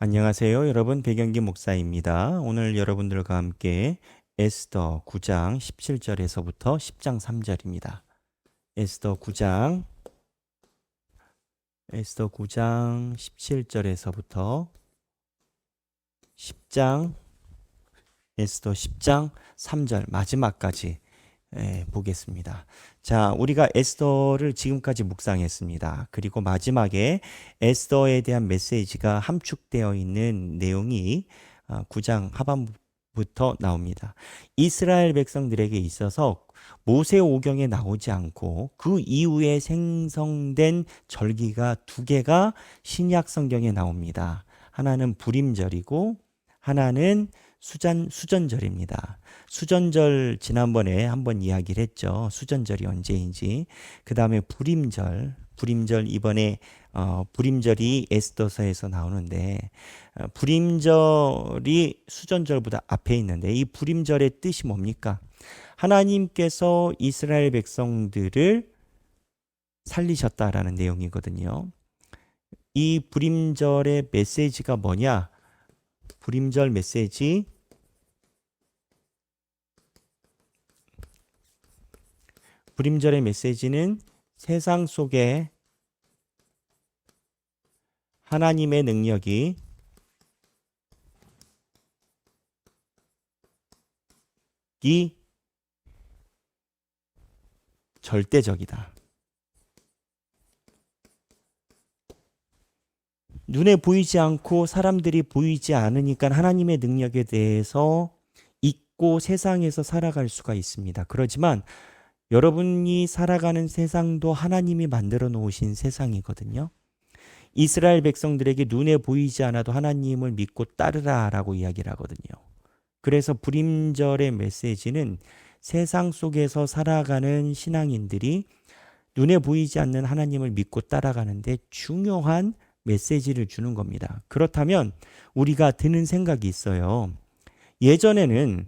안녕하세요. 여러분, 백영기 목사입니다. 오늘 여러분들과 함께 에스더 9장 17절에서부터 10장 3절입니다. 에스더 9장 17절에서부터 10장 에스더 10장 3절 마지막까지 보겠습니다. 자, 우리가 에스더를 지금까지 묵상했습니다. 그리고 마지막에 에스더에 대한 메시지가 함축되어 있는 내용이 9장 하반부터 나옵니다. 이스라엘 백성들에게 있어서 모세오경에 나오지 않고 그 이후에 생성된 절기가 두 개가 신약 성경에 나옵니다. 하나는 불임절이고 하나는 수전절입니다. 수전절 지난번에 한번 이야기를 했죠. 수전절이 언제인지. 그 다음에 불임절 이번에 불임절이 에스더서에서 나오는데 불임절이 수전절보다 앞에 있는데 이 불임절의 뜻이 뭡니까? 하나님께서 이스라엘 백성들을 살리셨다라는 내용이거든요. 이 불임절의 메시지가 뭐냐? 불임절 메시지, 불임절의 메시지는 세상 속에 하나님의 능력이 절대적이다. 눈에 보이지 않고 사람들이 보이지 않으니까 하나님의 능력에 대해서 잊고 세상에서 살아갈 수가 있습니다. 그렇지만 여러분이 살아가는 세상도 하나님이 만들어 놓으신 세상이거든요. 이스라엘 백성들에게 눈에 보이지 않아도 하나님을 믿고 따르라라고 이야기를 하거든요. 그래서 불임절의 메시지는 세상 속에서 살아가는 신앙인들이 눈에 보이지 않는 하나님을 믿고 따라가는데 중요한 메시지를 주는 겁니다. 그렇다면 우리가 드는 생각이 있어요. 예전에는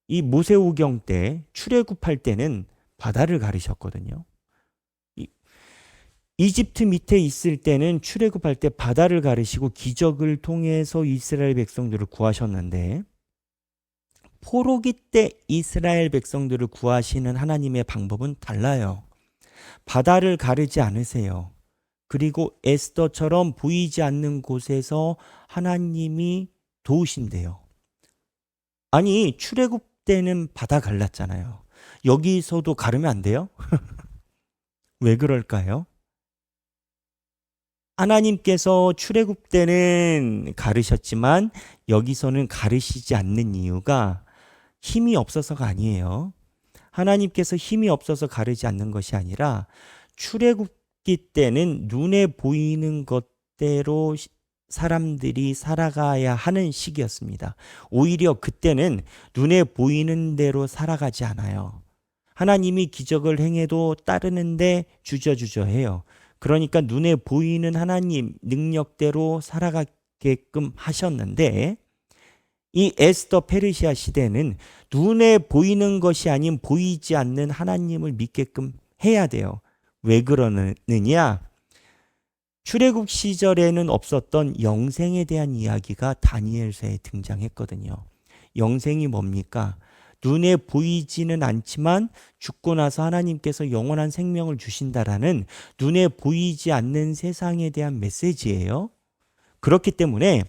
이 모세오경 때 출애굽할 때는 바다를 가르셨거든요. 이집트 밑에 있을 때는 출애굽할 때 바다를 가르시고 기적을 통해서 이스라엘 백성들을 구하셨는데 포로기 때 이스라엘 백성들을 구하시는 하나님의 방법은 달라요. 바다를 가르지 않으세요. 그리고 에스더처럼 보이지 않는 곳에서 하나님이 도우신대요. 아니, 출애굽 때는 바다 갈랐잖아요. 여기서도 가르면 안 돼요? 왜 그럴까요? 하나님께서 출애굽 때는 가르셨지만 여기서는 가르시지 않는 이유가 힘이 없어서가 아니에요. 하나님께서 힘이 없어서 가르지 않는 것이 아니라 출애굽기 때는 눈에 보이는 것대로 사람들이 살아가야 하는 시기였습니다. 오히려 그때는 눈에 보이는 대로 살아가지 않아요. 하나님이 기적을 행해도 따르는데 주저주저해요. 그러니까 눈에 보이는 하나님 능력대로 살아가게끔 하셨는데 이 에스더 페르시아 시대는 눈에 보이는 것이 아닌 보이지 않는 하나님을 믿게끔 해야 돼요. 왜 그러느냐? 출애굽 시절에는 없었던 영생에 대한 이야기가 다니엘서에 등장했거든요. 영생이 뭡니까? 눈에 보이지는 않지만 죽고 나서 하나님께서 영원한 생명을 주신다라는 눈에 보이지 않는 세상에 대한 메시지예요. 그렇기 때문에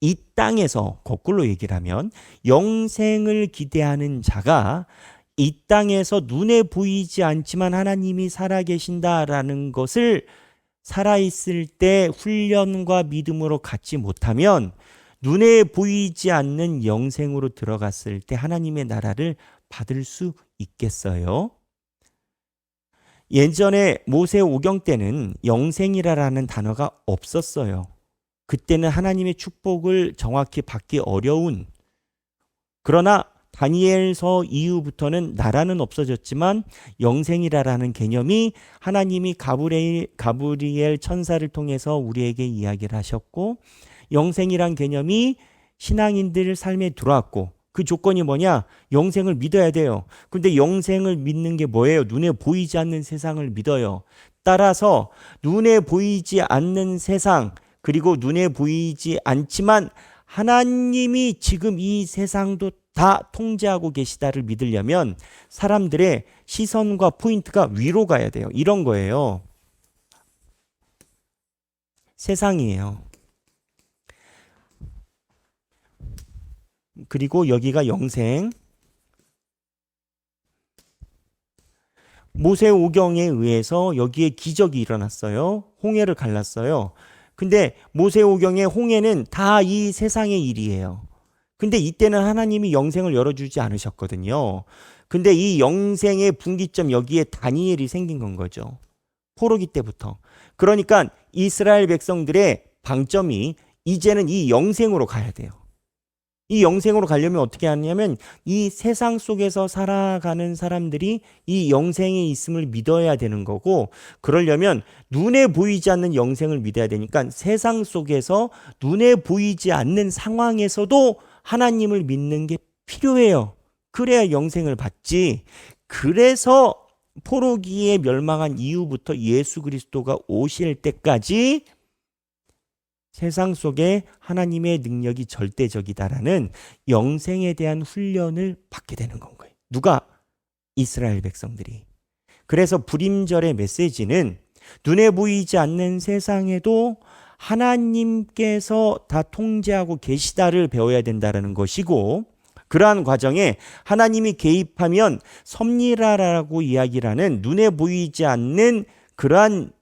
이 땅에서 거꾸로 얘기를 하면 영생을 기대하는 자가 이 땅에서 눈에 보이지 않지만 하나님이 살아계신다라는 것을 살아있을 때 훈련과 믿음으로 갖지 못하면 눈에 보이지 않는 영생으로 들어갔을 때 하나님의 나라를 받을 수 있겠어요? 예전에 모세오경 때는 영생이라는 단어가 없었어요. 그때는 하나님의 축복을 정확히 받기 어려운, 그러나 다니엘서 이후부터는 나라는 없어졌지만 영생이라는 개념이 하나님이 가브리엘 천사를 통해서 우리에게 이야기를 하셨고 영생이란 개념이 신앙인들 삶에 들어왔고 그 조건이 뭐냐? 영생을 믿어야 돼요. 근데 영생을 믿는 게 뭐예요? 눈에 보이지 않는 세상을 믿어요. 따라서 눈에 보이지 않는 세상, 그리고 눈에 보이지 않지만 하나님이 지금 이 세상도 다 통제하고 계시다를 믿으려면 사람들의 시선과 포인트가 위로 가야 돼요. 이런 거예요. 세상이에요. 그리고 여기가 영생. 모세오경에 의해서 여기에 기적이 일어났어요. 홍해를 갈랐어요. 근데 모세오경의 홍해는 다 이 세상의 일이에요. 근데 이때는 하나님이 영생을 열어주지 않으셨거든요. 근데 이 영생의 분기점 여기에 다니엘이 생긴 건 거죠. 포로기 때부터. 그러니까 이스라엘 백성들의 방점이 이제는 이 영생으로 가야 돼요. 이 영생으로 가려면 어떻게 하냐면 이 세상 속에서 살아가는 사람들이 이 영생에 있음을 믿어야 되는 거고, 그러려면 눈에 보이지 않는 영생을 믿어야 되니까 세상 속에서 눈에 보이지 않는 상황에서도 하나님을 믿는 게 필요해요. 그래야 영생을 받지. 그래서 포로기에 멸망한 이후부터 예수 그리스도가 오실 때까지 세상 속에 하나님의 능력이 절대적이다라는 영생에 대한 훈련을 받게 되는 건 거예요. 누가? 이스라엘 백성들이. 그래서 불임절의 메시지는 눈에 보이지 않는 세상에도 하나님께서 다 통제하고 계시다를 배워야 된다는 것이고, 그러한 과정에 하나님이 개입하면 섭리라라고 이야기를 하는 눈에 보이지 않는 그러한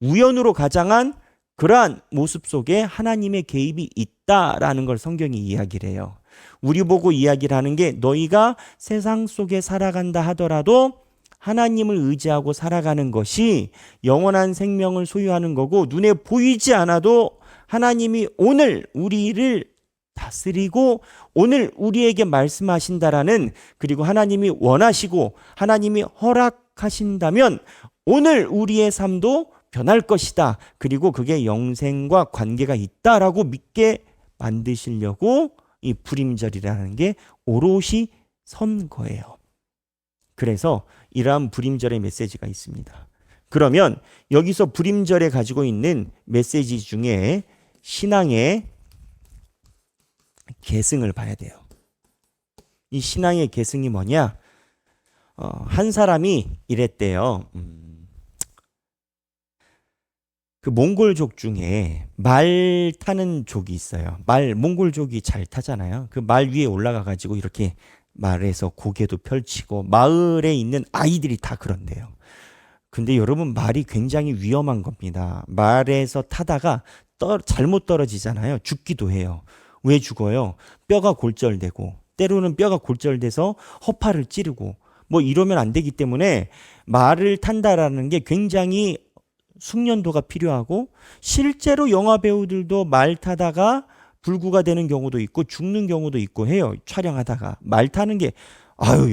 우연으로 가장한 그러한 모습 속에 하나님의 개입이 있다라는 걸 성경이 이야기를 해요. 우리 보고 이야기를 하는 게 너희가 세상 속에 살아간다 하더라도 하나님을 의지하고 살아가는 것이 영원한 생명을 소유하는 거고, 눈에 보이지 않아도 하나님이 오늘 우리를 다스리고 오늘 우리에게 말씀하신다라는, 그리고 하나님이 원하시고 하나님이 허락하신다면 오늘 우리의 삶도 변할 것이다. 그리고 그게 영생과 관계가 있다라고 믿게 만드시려고 이 불임절이라는 게 오롯이 선 거예요. 그래서 이러한 불임절의 메시지가 있습니다. 그러면 여기서 불임절에 가지고 있는 메시지 중에 신앙의 계승을 봐야 돼요. 이 신앙의 계승이 뭐냐? 한 사람이 이랬대요. 그 몽골족 중에 말 타는 족이 있어요. 몽골족이 잘 타잖아요. 그 말 위에 올라가 가지고 이렇게 말에서 고개도 펼치고, 마을에 있는 아이들이 다 그런데요. 근데 여러분, 말이 굉장히 위험한 겁니다. 말에서 타다가 잘못 떨어지잖아요. 죽기도 해요. 왜 죽어요? 뼈가 골절되고, 때로는 뼈가 골절돼서 허파를 찌르고 뭐 이러면 안 되기 때문에 말을 탄다라는 게 굉장히 숙련도가 필요하고, 실제로 영화 배우들도 말 타다가 불구가 되는 경우도 있고 죽는 경우도 있고 해요. 촬영하다가 말 타는 게,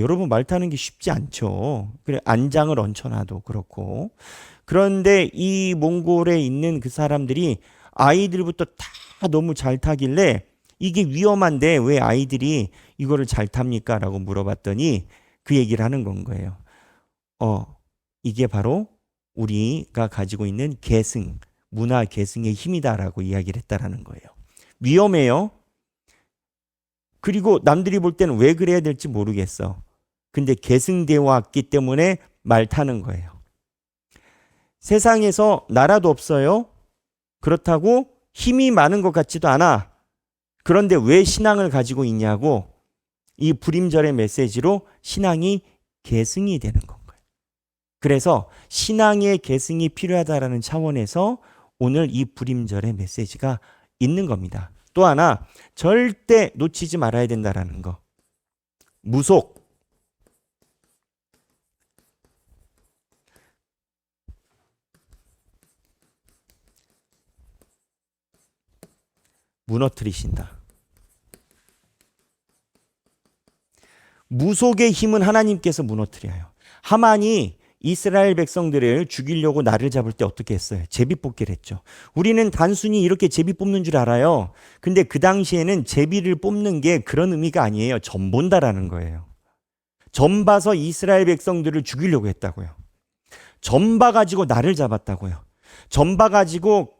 여러분, 말 타는 게 쉽지 않죠. 그래, 안장을 얹혀놔도 그렇고. 그런데 이 몽골에 있는 그 사람들이 아이들부터 다 너무 잘 타길래 이게 위험한데 왜 아이들이 이거를 잘 탑니까? 라고 물어봤더니 그 얘기를 하는 건 거예요. 이게 바로 우리가 가지고 있는 계승, 문화 계승의 힘이다라고 이야기를 했다라는 거예요. 위험해요. 그리고 남들이 볼 때는 왜 그래야 될지 모르겠어. 근데 계승되어 왔기 때문에 말 타는 거예요. 세상에서 나라도 없어요. 그렇다고 힘이 많은 것 같지도 않아. 그런데 왜 신앙을 가지고 있냐고, 이 불임절의 메시지로 신앙이 계승이 되는 건 거예요. 그래서 신앙의 계승이 필요하다라는 차원에서 오늘 이 불임절의 메시지가 있는 겁니다. 또 하나 절대 놓치지 말아야 된다라는 거. 무속. 무너뜨리신다. 무속의 힘은 하나님께서 무너뜨려요. 하만이 이스라엘 백성들을 죽이려고 날을 잡을 때 어떻게 했어요? 제비 뽑기를 했죠. 우리는 단순히 이렇게 제비 뽑는 줄 알아요. 근데 그 당시에는 제비를 뽑는 게 그런 의미가 아니에요. 점 본다라는 거예요. 점 봐서 이스라엘 백성들을 죽이려고 했다고요. 점 봐가지고 날을 잡았다고요. 점 봐가지고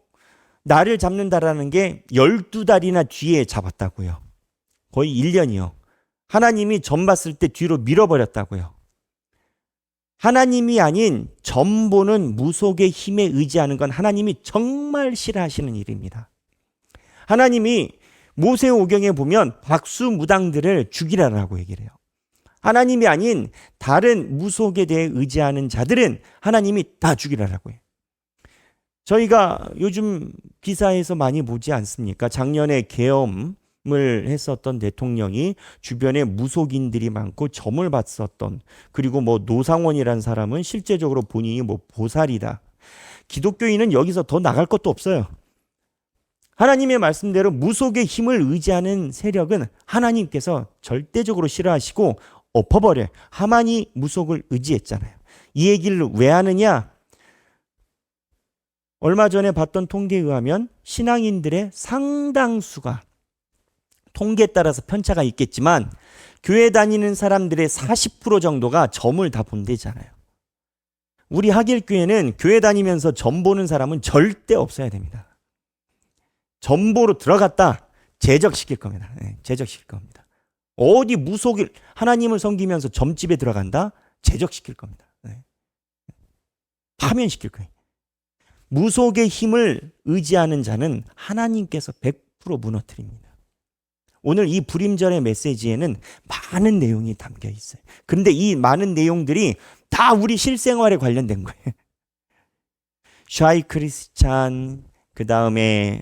나를 잡는다라는 게 12달이나 뒤에 잡았다고요. 거의 1년이요. 하나님이 점 봤을 때 뒤로 밀어버렸다고요. 하나님이 아닌 점 보는 무속의 힘에 의지하는 건 하나님이 정말 싫어하시는 일입니다. 하나님이 모세오경에 보면 박수무당들을 죽이라라고 얘기를 해요. 하나님이 아닌 다른 무속에 대해 의지하는 자들은 하나님이 다 죽이라라고 해요. 저희가 요즘 기사에서 많이 보지 않습니까? 작년에 계엄을 했었던 대통령이 주변에 무속인들이 많고 점을 봤었던, 그리고 뭐 노상원이라는 사람은 실제적으로 본인이 뭐 보살이다. 기독교인은 여기서 더 나갈 것도 없어요. 하나님의 말씀대로 무속의 힘을 의지하는 세력은 하나님께서 절대적으로 싫어하시고 엎어버려요. 하만이 무속을 의지했잖아요. 이 얘기를 왜 하느냐? 얼마 전에 봤던 통계에 의하면 신앙인들의 상당수가, 통계에 따라서 편차가 있겠지만 교회 다니는 사람들의 40% 정도가 점을 다 본대잖아요. 우리 하길교회는 교회 다니면서 점 보는 사람은 절대 없어야 됩니다. 점보로 들어갔다 제적시킬 겁니다. 네, 제적시킬 겁니다. 어디 무속일 하나님을 섬기면서 점집에 들어간다? 제적시킬 겁니다. 네. 파면시킬 거예요. 무속의 힘을 의지하는 자는 하나님께서 100% 무너뜨립니다. 오늘 이 불임절의 메시지에는 많은 내용이 담겨 있어요. 그런데 이 많은 내용들이 다 우리 실생활에 관련된 거예요. 샤이 크리스찬, 그 다음에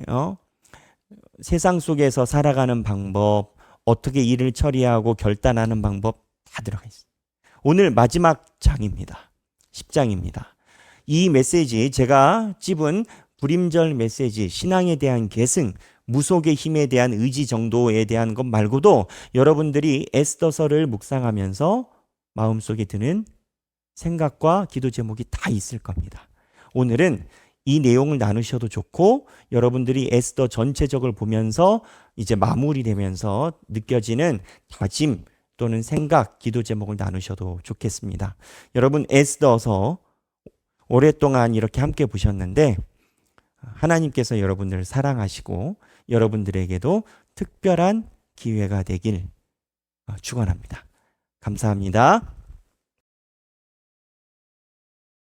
세상 속에서 살아가는 방법, 어떻게 일을 처리하고 결단하는 방법 다 들어가 있어요. 오늘 마지막 장입니다. 10장입니다. 이 메시지, 제가 찝은 불임절 메시지, 신앙에 대한 계승, 무속의 힘에 대한 의지 정도에 대한 것 말고도 여러분들이 에스더서를 묵상하면서 마음속에 드는 생각과 기도 제목이 다 있을 겁니다. 오늘은 이 내용을 나누셔도 좋고, 여러분들이 에스더 전체적을 보면서 이제 마무리되면서 느껴지는 다짐 또는 생각, 기도 제목을 나누셔도 좋겠습니다. 여러분, 에스더서 오랫동안 이렇게 함께 보셨는데 하나님께서 여러분들을 사랑하시고 여러분들에게도 특별한 기회가 되길 축원합니다. 감사합니다.